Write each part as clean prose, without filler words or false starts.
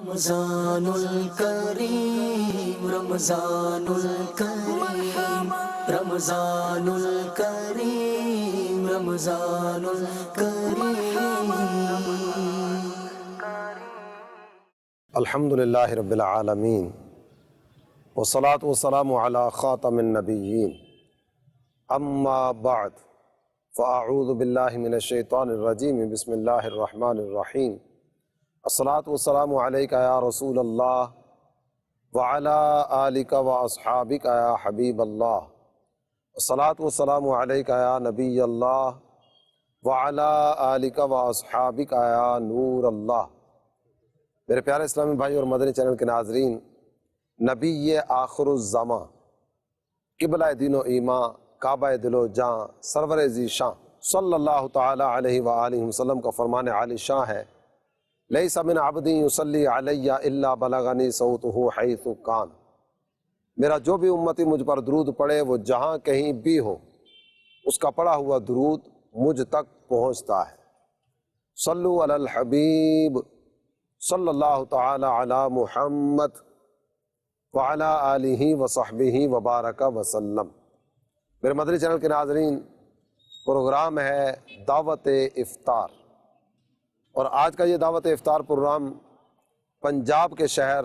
رمضان الکریم رمضان الکریم رمضان الکریم رمضان الکریم الحمدللہ رب العالمین والصلاة والسلام علی خاتم النبیین اما بعد فاعوذ باللہ من الشیطان الرجیم بسم اللہ الرحمن الرحیم الصلاة والسلام علیک یا رسول اللہ وعلی آلک واصحابک یا حبیب اللہ الصلاة والسلام علیک یا نبی اللہ وعلی آلک واصحابک یا نور اللہ۔ میرے پیارے اسلامی بھائی اور مدنی چینل کے ناظرین، نبی آخر الزماں، قبلہ دین و ایمان، کعبہ دل و جاں، سرور ذیشان صلی اللہ تعالی علیہ وآلہ وسلم کا فرمان عالی شان ہے، لیس من عبد یصلی علی الا بلغنی صوتہ حیث کان۔ میرا جو بھی امتی مجھ پر درود پڑھے وہ جہاں کہیں بھی ہو، اس کا پڑھا ہوا درود مجھ تک پہنچتا ہے۔ صلو علی الحبیب صلی اللہ تعالی علی محمد وعلی آلہ وصحبہ وبارک وسلم۔ میرے مدنی چینل کے ناظرین، پروگرام ہے دعوت افطار، اور آج کا یہ دعوت افطار پروگرام پنجاب کے شہر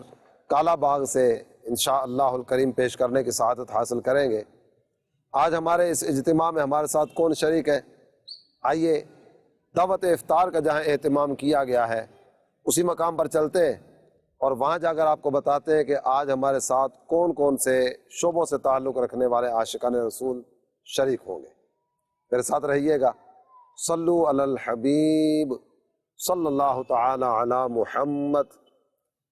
کالا باغ سے انشاءاللہ الکریم پیش کرنے کی سعادت حاصل کریں گے۔ آج ہمارے اس اجتماع میں ہمارے ساتھ کون شریک ہے؟ آئیے دعوت افطار کا جہاں اہتمام کیا گیا ہے اسی مقام پر چلتے ہیں اور وہاں جا کر آپ کو بتاتے ہیں کہ آج ہمارے ساتھ کون کون سے شعبوں سے تعلق رکھنے والے عاشقان رسول شریک ہوں گے۔ میرے ساتھ رہیے گا۔ صلو علی الحبیب صلی اللہ تعالی علی محمد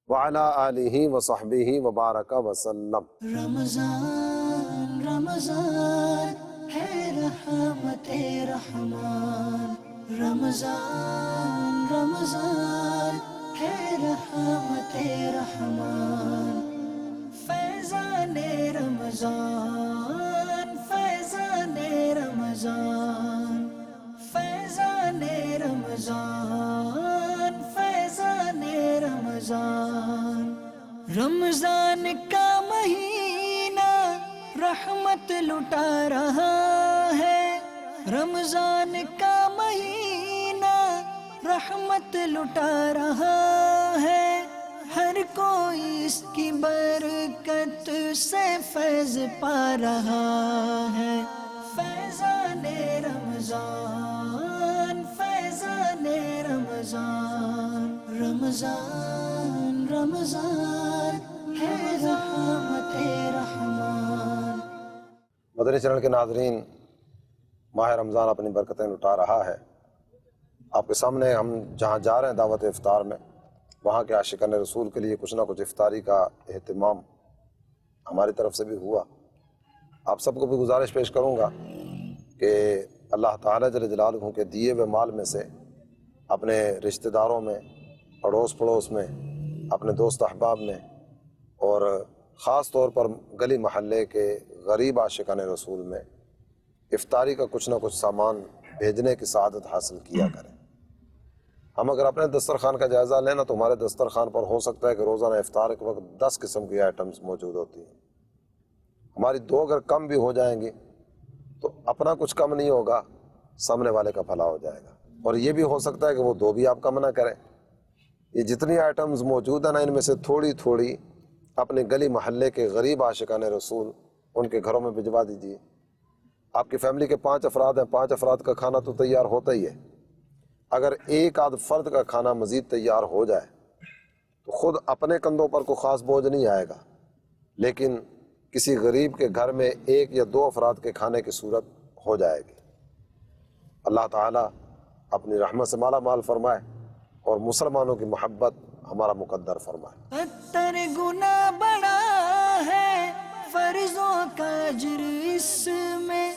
وعلی آلہ وصحبہ وبارک وسلم۔ رمضان رمضان ہے رحمت رحمان، رمضان رمضان ہے رحمت رحمان، فیضان رمضان فیضان رمضان فیضان رمضان فیضان رمضان۔ رمضان کا مہینہ رحمت لٹا رہا ہے، رمضان کا مہینہ رحمت لٹا رہا ہے، ہر کوئی اس کی برکت سے فیض پا رہا ہے۔ فیضان رمضان فیضان رمضان، رمضان رمضان ہے رحمت رحمان۔ مدنی چینل کے ناظرین، ماہ رمضان اپنی برکتیں لٹا رہا ہے۔ آپ کے سامنے ہم جہاں جا رہے ہیں دعوت افطار میں، وہاں کے عاشقان رسول کے لیے کچھ نہ کچھ افطاری کا اہتمام ہماری طرف سے بھی ہوا۔ آپ سب کو بھی گزارش پیش کروں گا کہ اللہ تعالیٰ جل جلالہ کے دیے ہوئے مال میں سے اپنے رشتہ داروں میں، اڑوس پڑوس میں، اپنے دوست احباب میں، اور خاص طور پر گلی محلے کے غریب عاشقان رسول میں افطاری کا کچھ نہ کچھ سامان بھیجنے کی سعادت حاصل کیا کریں۔ ہم اگر اپنے دسترخوان کا جائزہ لیں نا تو ہمارے دسترخوان پر ہو سکتا ہے کہ روزانہ افطار کے وقت 10 قسم کی آئٹمز موجود ہوتی ہیں۔ ہماری 2 اگر کم بھی ہو جائیں گی تو اپنا کچھ کم نہیں ہوگا، سامنے والے کا بھلا ہو جائے گا، اور یہ بھی ہو سکتا ہے کہ وہ 2 بھی آپ کم نہ کریں۔ یہ جتنی آئٹمز موجود ہیں نا، ان میں سے تھوڑی تھوڑی اپنے گلی محلے کے غریب عاشقان رسول ان کے گھروں میں بھجوا دیجیے۔ آپ کی فیملی کے 5 افراد ہیں، 5 افراد کا کھانا تو تیار ہوتا ہی ہے۔ اگر ایک آدھ فرد کا کھانا مزید تیار ہو جائے تو خود اپنے کندھوں پر کوئی خاص بوجھ نہیں آئے گا، لیکن کسی غریب کے گھر میں 1 یا 2 افراد کے کھانے کی صورت ہو جائے گی۔ اللہ تعالیٰ اپنی رحمت سے مالا مال فرمائے اور مسلمانوں کی محبت ہمارا مقدر فرمائے۔ 70 گنا بڑا ہے فرضوں کا اجر اس میں،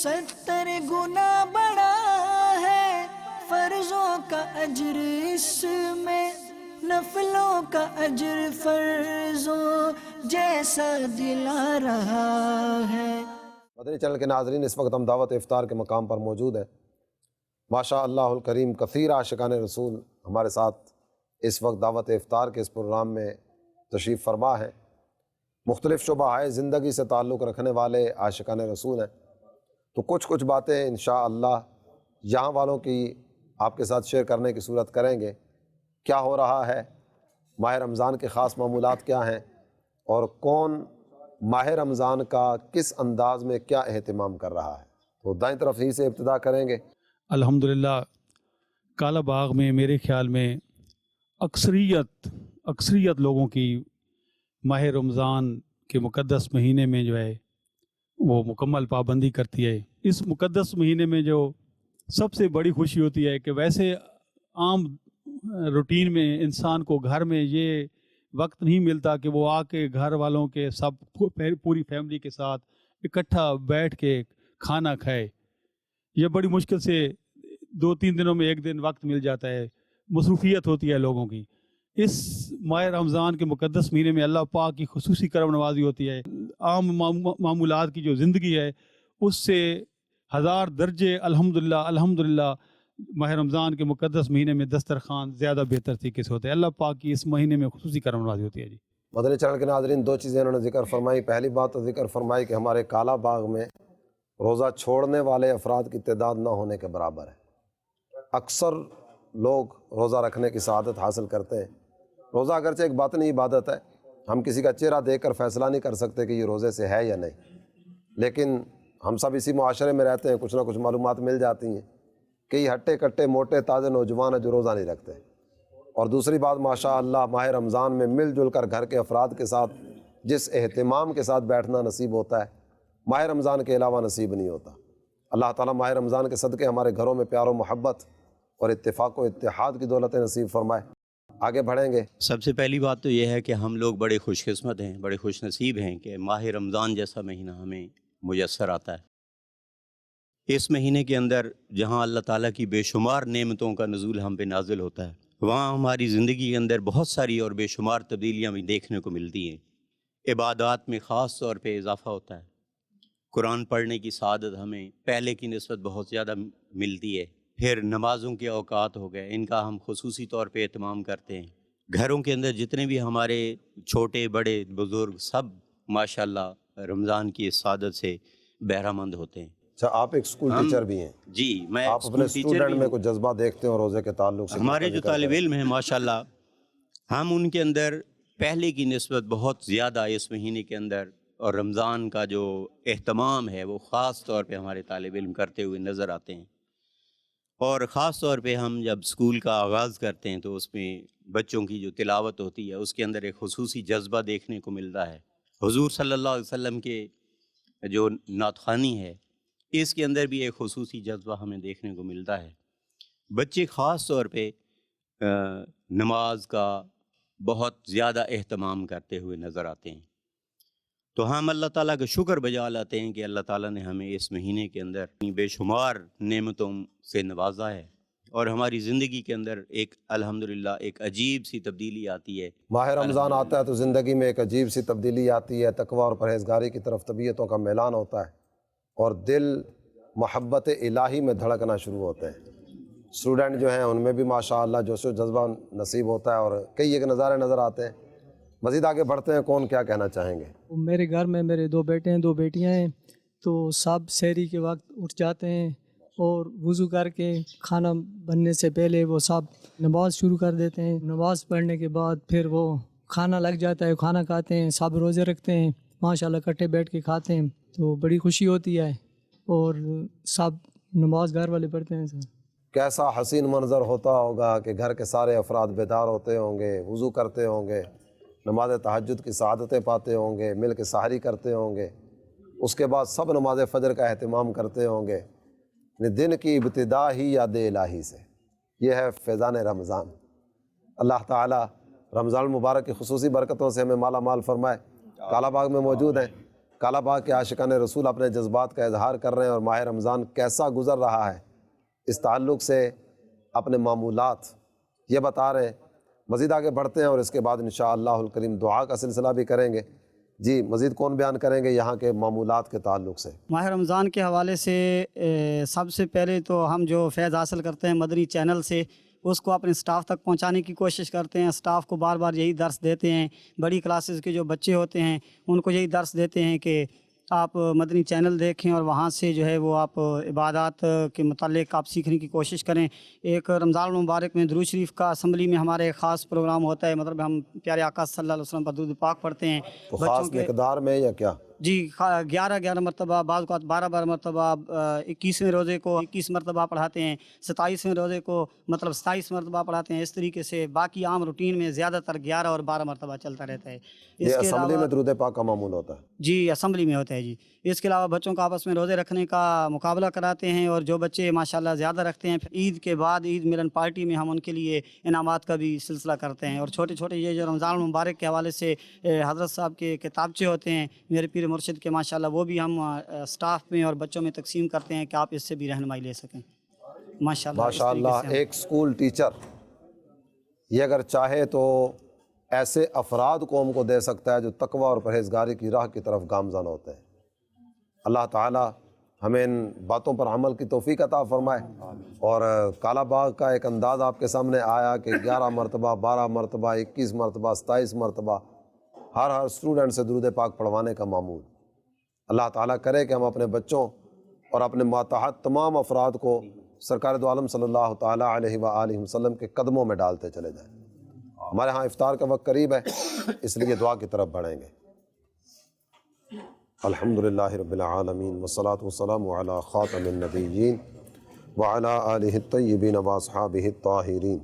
70 گنا بڑا ہے فرضوں کا اجر اس میں، نفلوں کا اجر فرضوں جیسا دلا رہا ہے۔ مدنی چینل کے ناظرین، اس وقت ہم دعوت افطار کے مقام پر موجود ہیں۔ ماشاء اللہ الکریم، کثیر عاشقان رسول ہمارے ساتھ اس وقت دعوت افطار کے اس پروگرام میں تشریف فرما ہیں۔ مختلف شعبہ زندگی سے تعلق رکھنے والے عاشقان رسول ہیں، تو کچھ باتیں انشاءاللہ یہاں والوں کی آپ کے ساتھ شیئر کرنے کی صورت کریں گے۔ کیا ہو رہا ہے، ماہ رمضان کے خاص معمولات کیا ہیں، اور کون ماہ رمضان کا کس انداز میں کیا اہتمام کر رہا ہے، تو دائیں طرف ہی سے ابتدا کریں گے۔ الحمدللہ کالا باغ میں میرے خیال میں اکثریت لوگوں کی ماہ رمضان کے مقدس مہینے میں جو ہے وہ مکمل پابندی کرتی ہے۔ اس مقدس مہینے میں جو سب سے بڑی خوشی ہوتی ہے کہ ویسے عام روٹین میں انسان کو گھر میں یہ وقت نہیں ملتا کہ وہ آ کے گھر والوں کے سب پوری فیملی کے ساتھ اکٹھا بیٹھ کے کھانا کھائے۔ یہ بڑی مشکل سے 2-3 دنوں میں ایک دن وقت مل جاتا ہے، مصروفیت ہوتی ہے لوگوں کی۔ اس ماہ رمضان کے مقدس مہینے میں اللہ پاک کی خصوصی کرم نوازی ہوتی ہے۔ عام معمولات کی جو زندگی ہے اس سے 1000 درجے الحمدللہ ماہ رمضان کے مقدس مہینے میں دسترخوان زیادہ بہتر طریقے سے ہوتے ہیں۔ اللہ پاک کی اس مہینے میں خصوصی کرم نوازی ہوتی ہے۔ جی مدنی چینل کے ناظرین، 2 چیزیں انہوں نے ذکر فرمائی۔ پہلی بات تو ذکر فرمائی کہ ہمارے کالا باغ میں روزہ چھوڑنے والے افراد کی تعداد نہ ہونے کے برابر ہے۔ اکثر لوگ روزہ رکھنے کی سعادت حاصل کرتے ہیں۔ روزہ اگرچہ ایک باطنی عبادت ہے، ہم کسی کا چہرہ دیکھ کر فیصلہ نہیں کر سکتے کہ یہ روزے سے ہے یا نہیں، لیکن ہم سب اسی معاشرے میں رہتے ہیں، کچھ نہ کچھ معلومات مل جاتی ہیں۔ کئی ہٹے کٹے موٹے تازے نوجوان ہیں جو روزہ نہیں رکھتے، اور دوسری بات ماشاء اللہ ماہ رمضان میں مل جل کر گھر کے افراد کے ساتھ جس اہتمام کے ساتھ بیٹھنا نصیب ہوتا ہے، ماہ رمضان کے علاوہ نصیب نہیں ہوتا۔ اللہ تعالیٰ ماہ رمضان کے صدقے ہمارے گھروں میں پیار و محبت اور اتفاق و اتحاد کی دولت نصیب فرمائے۔ آگے بڑھیں گے۔ سب سے پہلی بات تو یہ ہے کہ ہم لوگ بڑے خوش قسمت ہیں، بڑے خوش نصیب ہیں کہ ماہ رمضان جیسا مہینہ ہمیں میسر آتا ہے۔ اس مہینے کے اندر جہاں اللہ تعالیٰ کی بے شمار نعمتوں کا نزول ہم پہ نازل ہوتا ہے، وہاں ہماری زندگی کے اندر بہت ساری اور بے شمار تبدیلیاں بھی دیکھنے کو ملتی ہیں۔ عبادات میں خاص طور پہ اضافہ ہوتا ہے۔ قرآن پڑھنے کی سعادت ہمیں پہلے کی نسبت بہت زیادہ ملتی ہے۔ پھر نمازوں کے اوقات ہو گئے، ان کا ہم خصوصی طور پہ اہتمام کرتے ہیں۔ گھروں کے اندر جتنے بھی ہمارے چھوٹے بڑے بزرگ سب ماشاءاللہ رمضان کی اس سعادت سے بہرہ مند ہوتے ہیں۔ اچھا، آپ ایک اسکول ٹیچر بھی ہیں؟ جی، میں آپ اپنے اسٹوڈنٹ میں کچھ جذبہ دیکھتے ہیں روزے کے تعلق سے؟ ہمارے جو طالب علم ہیں ماشاءاللہ، ہم ان کے اندر پہلے کی نسبت بہت زیادہ اس مہینے کے اندر اور رمضان کا جو اہتمام ہے وہ خاص طور پہ ہمارے طالب علم کرتے ہوئے نظر آتے ہیں۔ اور خاص طور پہ ہم جب اسکول کا آغاز کرتے ہیں تو اس میں بچوں کی جو تلاوت ہوتی ہے اس کے اندر ایک خصوصی جذبہ دیکھنے کو ملتا ہے۔ حضور صلی اللہ علیہ وسلم کے جو نعت خوانی ہے اس کے اندر بھی ایک خصوصی جذبہ ہمیں دیکھنے کو ملتا ہے۔ بچے خاص طور پہ نماز کا بہت زیادہ اہتمام کرتے ہوئے نظر آتے ہیں۔ تو ہم اللہ تعالیٰ کا شکر بجا لاتے ہیں کہ اللہ تعالیٰ نے ہمیں اس مہینے کے اندر بے شمار نعمتوں سے نوازا ہے، اور ہماری زندگی کے اندر ایک الحمدللہ ایک عجیب سی تبدیلی آتی ہے۔ ماہ رمضان آتا ہے تو زندگی میں ایک عجیب سی تبدیلی آتی ہے، تقویٰ اور پرہیزگاری کی طرف طبیعتوں کا میلان ہوتا ہے، اور دل محبت الہی میں دھڑکنا شروع ہوتے ہیں۔ اسٹوڈنٹ جو ہیں ان میں بھی ماشاءاللہ جوش و جذبہ نصیب ہوتا ہے، اور کئی ایک نظارے نظر آتے ہیں۔ مزید آگے بڑھتے ہیں، کون کیا کہنا چاہیں گے؟ میرے گھر میں میرے 2 بیٹے ہیں 2 بیٹیاں ہیں، تو سب سحری کے وقت اٹھ جاتے ہیں اور وضو کر کے کھانا بننے سے پہلے وہ سب نماز شروع کر دیتے ہیں۔ نماز پڑھنے کے بعد پھر وہ کھانا لگ جاتا ہے، کھانا کھاتے ہیں، سب روزے رکھتے ہیں، ماشاءاللہ اکٹھے بیٹھ کے کھاتے ہیں، تو بڑی خوشی ہوتی ہے، اور سب نماز گھر والے پڑھتے ہیں۔ سر کیسا حسین منظر ہوتا ہوگا کہ گھر کے سارے افراد بیدار ہوتے ہوں گے، وضو کرتے ہوں گے، نماز تہجد کی سعادتیں پاتے ہوں گے، مل کے سحری کرتے ہوں گے، اس کے بعد سب نماز فجر کا اہتمام کرتے ہوں گے۔ دن کی ابتدا ہی یاد الہی سے، یہ ہے فیضان رمضان۔ اللہ تعالیٰ رمضان المبارک کی خصوصی برکتوں سے ہمیں مالا مال فرمائے۔ کالا باغ میں موجود ہیں، کالا باغ کے عاشقان رسول اپنے جذبات کا اظہار کر رہے ہیں، اور ماہ رمضان کیسا گزر رہا ہے اس تعلق سے اپنے معمولات یہ بتا رہے ہیں۔ مزید آگے بڑھتے ہیں اور اس کے بعد انشاءاللہ الکریم دعا کا سلسلہ بھی کریں گے۔ جی مزید کون بیان کریں گے یہاں کے معمولات کے تعلق سے؟ ماہ رمضان کے حوالے سے سب سے پہلے تو ہم جو فیض حاصل کرتے ہیں مدنی چینل سے، اس کو اپنے سٹاف تک پہنچانے کی کوشش کرتے ہیں. سٹاف کو بار بار یہی درس دیتے ہیں. بڑی کلاسز کے جو بچے ہوتے ہیں ان کو یہی درس دیتے ہیں کہ آپ مدنی چینل دیکھیں اور وہاں سے جو ہے وہ آپ عبادات کے متعلق آپ سیکھنے کی کوشش کریں. ایک رمضان المبارک میں درود شریف کا اسمبلی میں ہمارے ایک خاص پروگرام ہوتا ہے. مطلب ہم پیارے آقا صلی اللہ علیہ وسلم پر درود پاک پڑھتے ہیں تو خاص مقدار میں یا کیا؟ جی 11 مرتبہ، بعض اوقات 12 مرتبہ. 21ویں روزے کو 21 مرتبہ پڑھاتے ہیں. 27ویں روزے کو مطلب 27 مرتبہ پڑھاتے ہیں. اس طریقے سے باقی عام روٹین میں زیادہ تر 11 اور 12 مرتبہ چلتا رہتا ہے. یہ اسمبلی میں درود پاک کا معمول ہوتا ہے؟ جی اسمبلی میں ہوتا ہے جی. اس کے علاوہ بچوں کا آپس میں روزے رکھنے کا مقابلہ کراتے ہیں، اور جو بچے ماشاءاللہ زیادہ رکھتے ہیں پھر عید کے بعد عید ملن پارٹی میں ہم ان کے لیے انعامات کا بھی سلسلہ کرتے ہیں. اور چھوٹے چھوٹے یہ جو رمضان المبارک کے حوالے سے حضرت صاحب کے کتابچے ہوتے ہیں میرے پیر مرشد کے ماشاءاللہ، وہ بھی ہم سٹاف میں اور بچوں میں تقسیم کرتے ہیں کہ آپ اس سے بھی رہنمائی لے سکیں ماشاءاللہ. ماشاءاللہ. ایک اسکول ٹیچر یہ اگر چاہے تو ایسے افراد قوم کو دے سکتا ہے جو تقوی اور پرہیزگاری کی راہ کی طرف گامزن ہوتے ہیں. اللہ تعالی ہمیں ان باتوں پر عمل کی توفیق عطا فرمائے. اور کالا باغ کا ایک انداز آپ کے سامنے آیا کہ 11 مرتبہ، 12 مرتبہ، 21 مرتبہ، 27 مرتبہ ہر اسٹوڈنٹ سے درود پاک پڑھوانے کا معمول. اللہ تعالیٰ کرے کہ ہم اپنے بچوں اور اپنے ماتحت تمام افراد کو سرکار دو عالم صلی اللہ تعالیٰ علیہ وآلہ وسلم کے قدموں میں ڈالتے چلے جائیں. ہمارے ہاں افطار کا وقت قریب ہے، اس لیے دعا کی طرف بڑھیں گے. الحمدللہ رب العالمین والصلاة والسلام علی خاتم النبیین وعلی آلہ الطیبین واصحابہ الطاہرین.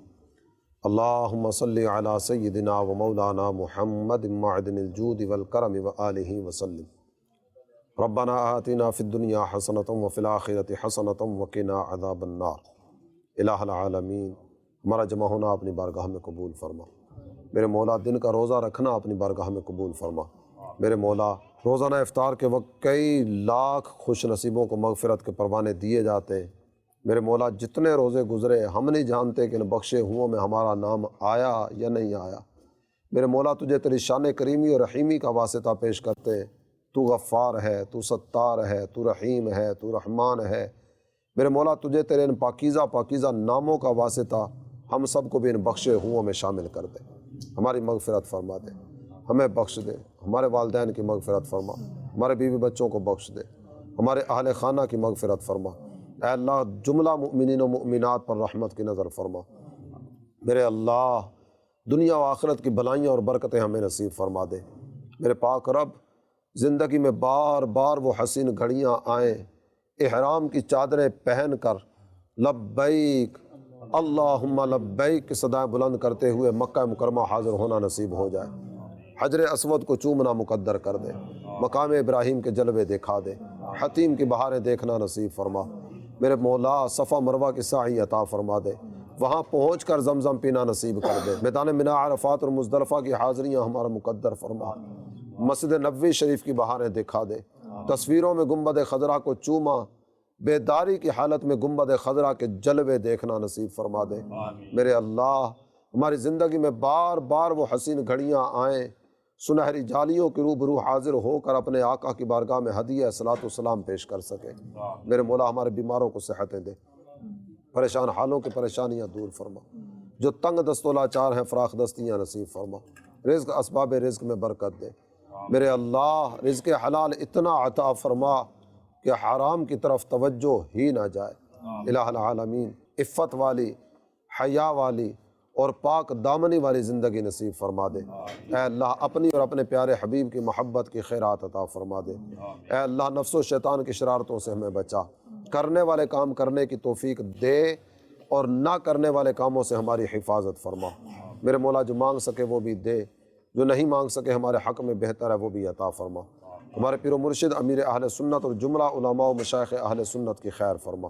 اللہم صلی علی سیدنا و مولانا محمد معدن الجود والکرم وآلہ وسلم. ربنا آتنا فی الدنیا حسنۃ وفی الآخرۃ حسنۃ وقنا عذاب النار. الہ العالمین ہمارا جمع ہونا اپنی بارگاہ میں قبول فرما. میرے مولا دن کا روزہ رکھنا اپنی بارگاہ میں قبول فرما. میرے مولا روزانہ افطار کے وقت کئی لاکھ خوش نصیبوں کو مغفرت کے پروانے دیے جاتے ہیں. میرے مولا جتنے روزے گزرے ہم نہیں جانتے کہ ان بخشے ہوں میں ہمارا نام آیا یا نہیں آیا. میرے مولا تجھے تیری شان کریمی اور رحیمی کا واسطہ پیش کرتے ہیں. تو غفار ہے، تو ستار ہے، تو رحیم ہے، تو رحمان ہے. میرے مولا تجھے تیرے ان پاکیزہ ناموں کا واسطہ ہم سب کو بھی ان بخشے ہوں میں شامل کر دے. ہماری مغفرت فرما دے، ہمیں بخش دے. ہمارے والدین کی مغفرت فرما، ہمارے بیوی بچوں کو بخش دے، ہمارے اہل خانہ کی مغفرت فرما. اے اللہ جملہ مؤمنین و مؤمنات پر رحمت کی نظر فرما. میرے اللہ دنیا و آخرت کی بلائیاں اور برکتیں ہمیں نصیب فرما دے. میرے پاک رب زندگی میں بار بار وہ حسین گھڑیاں آئیں احرام کی چادریں پہن کر لبیک اللہم لبیک کی صدائیں بلند کرتے ہوئے مکہ مکرمہ حاضر ہونا نصیب ہو جائے. حجر اسود کو چومنا مقدر کر دے. مقام ابراہیم کے جلوے دکھا دے. حتیم کی بہاریں دیکھنا نصیب فرما. میرے مولا صفا مروہ کی سعی عطا فرما دے. وہاں پہنچ کر زمزم پینا نصیب کر دے. میدان منی عرفات اور مزدلفہ کی حاضریاں ہمارا مقدر فرما. مسجد نبوی شریف کی بہاریں دکھا دے. تصویروں میں گنبد خضرا کو چوما، بیداری کی حالت میں گنبد خضرا کے جلوے دیکھنا نصیب فرما دے. میرے اللہ ہماری زندگی میں بار بار وہ حسین گھڑیاں آئیں سنہری جالیوں کے روبرو حاضر ہو کر اپنے آقا کی بارگاہ میں ہدیہ صلاۃ والسلام پیش کر سکے. میرے مولا ہمارے بیماروں کو صحتیں دے، پریشان حالوں کی پریشانیاں دور فرما. جو تنگ دست و لاچار ہیں فراخ دستیاں نصیب فرما. رزق اسباب رزق میں برکت دے. میرے اللہ رزق حلال اتنا عطا فرما کہ حرام کی طرف توجہ ہی نہ جائے. الہ العالمین عفت والی، حیا والی اور پاک دامنی والی زندگی نصیب فرما دے. اے اللہ اپنی اور اپنے پیارے حبیب کی محبت کی خیرات عطا فرما دے. اے اللہ نفس و شیطان کی شرارتوں سے ہمیں بچا. کرنے والے کام کرنے کی توفیق دے اور نہ کرنے والے کاموں سے ہماری حفاظت فرما. میرے مولا جو مانگ سکے وہ بھی دے، جو نہیں مانگ سکے ہمارے حق میں بہتر ہے وہ بھی عطا فرما. ہمارے پیر و مرشد امیر اہل سنت اور جملہ علماء و مشائخ اہل سنت کی خیر فرما.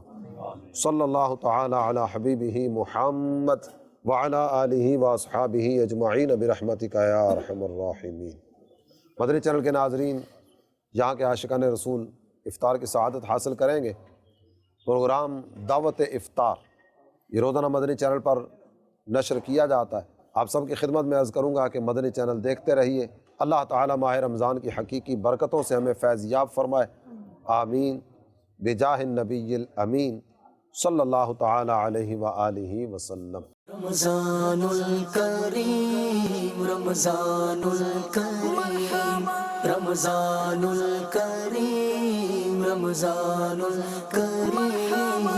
صلی اللہ تعالی علی حبیبہ محمد وعلی آلہ واصحابہ اجمعین برحمتک یا ارحم الراحمین. مدنی چینل کے ناظرین، یہاں کے عاشقان رسول افطار کی سعادت حاصل کریں گے. پروگرام دعوت افطار یہ روزانہ مدنی چینل پر نشر کیا جاتا ہے. آپ سب کی خدمت میں عرض کروں گا کہ مدنی چینل دیکھتے رہیے. اللہ تعالی ماہ رمضان کی حقیقی برکتوں سے ہمیں فیض یاب فرمائے. آمین بجاہ النبی الامین صلی اللہ تعالی علیہ وآلہ وسلم۔ رمضان الکریم رمضان الکریم رمضان الکریم رمضان الکریم